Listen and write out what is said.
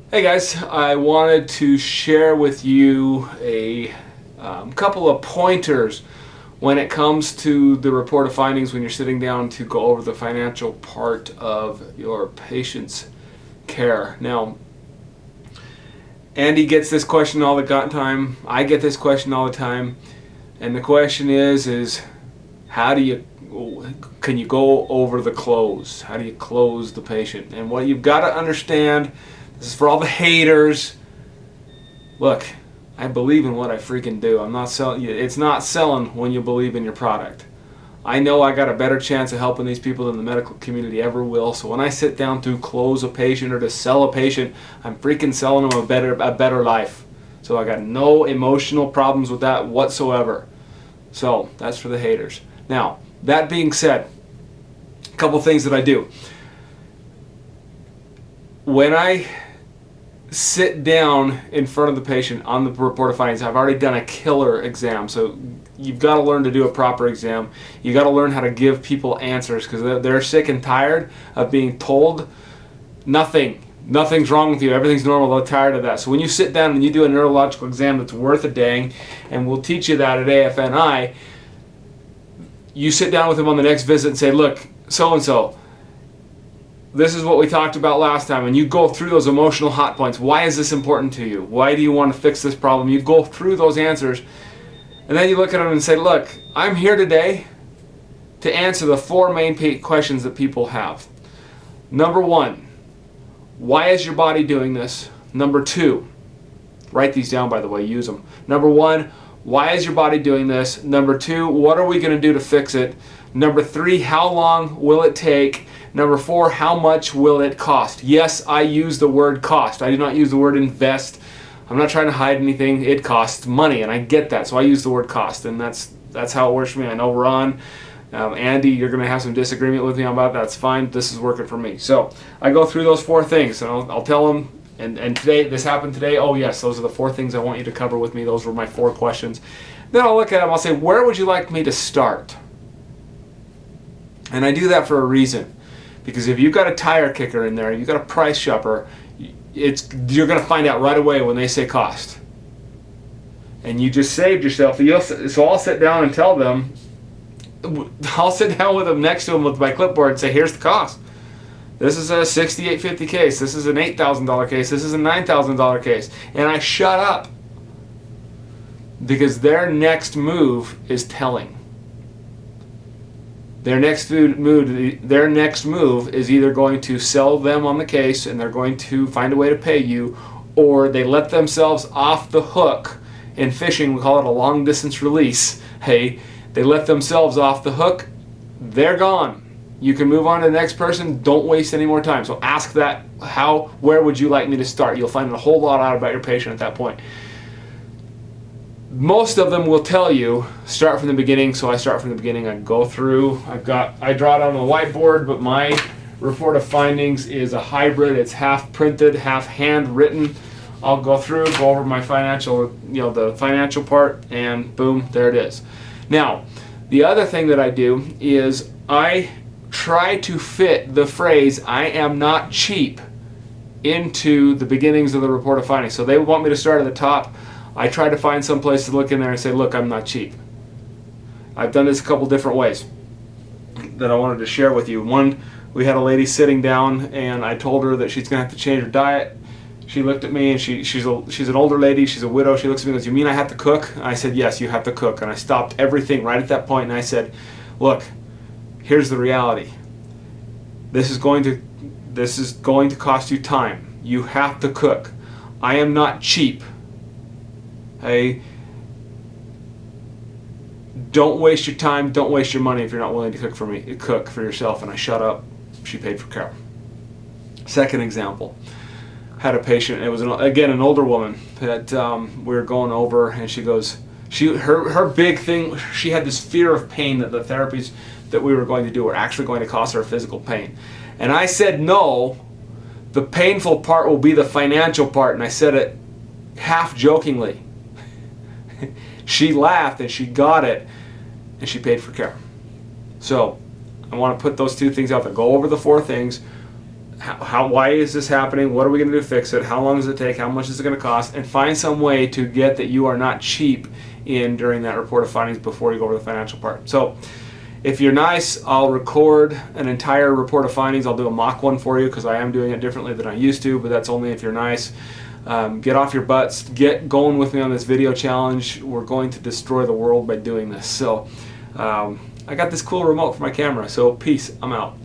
Hey guys, I wanted to share with you a couple of pointers when it comes to the report of findings when you're sitting down to go over the financial part of your patient's care. Now, Andy gets this question all the time. I get this question all the time, and the question is how do you can you go over the close? How do you close the patient? And what you've got to understand. This is for all the haters. Look, I believe in what I freaking do. I'm not selling. It's not selling when you believe in your product. I know I got a better chance of helping these people than the medical community ever will. So when I sit down to close a patient or to sell a patient, I'm freaking selling them a better life. So I got no emotional problems with that whatsoever. So that's for the haters. Now, that being said, a couple things that I do. When I sit down in front of the patient on the report of findings, I've already done a killer exam. So you've got to learn to do a proper exam. You got to learn how to give people answers because they're sick and tired of being told nothing's wrong with you, everything's normal. They're tired of that. So when you sit down and you do a neurological exam that's worth a dang, and we'll teach you that at AFNI, you sit down with them on the next visit and say, look, so-and-so, this is what we talked about last time, and you go through those emotional hot points. Why is this important to you? Why do you want to fix this problem? You go through those answers, and then you look at them and say, look, I'm here today to answer the four main questions that people have. Number one, why is your body doing this? Number two, write these down, by the way, use them. Number one, why is your body doing this? Number two, what are we going to do to fix it? Number three, how long will it take? Number four, how much will it cost? Yes, I use the word cost. I do not use the word invest. I'm not trying to hide anything. It costs money, and I get that, so I use the word cost, and that's how it works for me. I know Ron, Andy, you're going to have some disagreement with me about that. That's fine. This is working for me. So I go through those four things, and I'll tell them, and today, this happened today. Oh, yes, those are the four things I want you to cover with me. Those were my four questions. Then I'll look at them. I'll say, where would you like me to start? And I do that for a reason. Because if you've got a tire kicker in there, you've got a price shopper, you're going to find out right away when they say cost. And you just saved yourself. So I'll sit down and tell them, I'll sit down with them next to them with my clipboard and say, here's the cost. This is a $6,850 case. This is an $8,000 case. This is a $9,000 case. And I shut up. Because their next move is telling. Their next move is either going to sell them on the case and they're going to find a way to pay you, or they let themselves off the hook. In fishing, we call it a long distance release. Hey, they let themselves off the hook, they're gone. You can move on to the next person. Don't waste any more time. So ask that, where would you like me to start? You'll find a whole lot out about your patient at that point. Most of them will tell you start from the beginning, so I start from the beginning. I go through, I draw it on the whiteboard, but my report of findings is a hybrid. It's half printed, half handwritten. I'll go through, go over my financial, the financial part, and boom, there it is. Now, the other thing that I do is I try to fit the phrase, I am not cheap, into the beginnings of the report of findings. So they want me to start at the top. I try to find some place to look in there and say, look, I'm not cheap. I've done this a couple different ways that I wanted to share with you. One, we had a lady sitting down and I told her that she's going to have to change her diet. She looked at me and she's an older lady, she's a widow. She looks at me and goes, you mean I have to cook? And I said, yes, you have to cook. And I stopped everything right at that point and I said, look, here's the reality. This is going to cost you time. You have to cook. I am not cheap. Hey, don't waste your time, don't waste your money if you're not willing to cook for yourself. And I shut up. She paid for Carol. Second example, had a patient. It was again an older woman that we were going over, and she goes, her big thing. She had this fear of pain that the therapies that we were going to do were actually going to cause her physical pain. And I said no. The painful part will be the financial part, and I said it half jokingly. She laughed and she got it and she paid for care. So I want to put those two things out there. Go over the four things. why is this happening? What are we going to do to fix it? How long does it take? How much is it going to cost? And find some way to get that you are not cheap in during that report of findings before you go over the financial part. So if you're nice, I'll record an entire report of findings. I'll do a mock one for you because I am doing it differently than I used to, but that's only if you're nice. Get off your butts. Get going with me on this video challenge. We're going to destroy the world by doing this. So I got this cool remote for my camera. So peace. I'm out.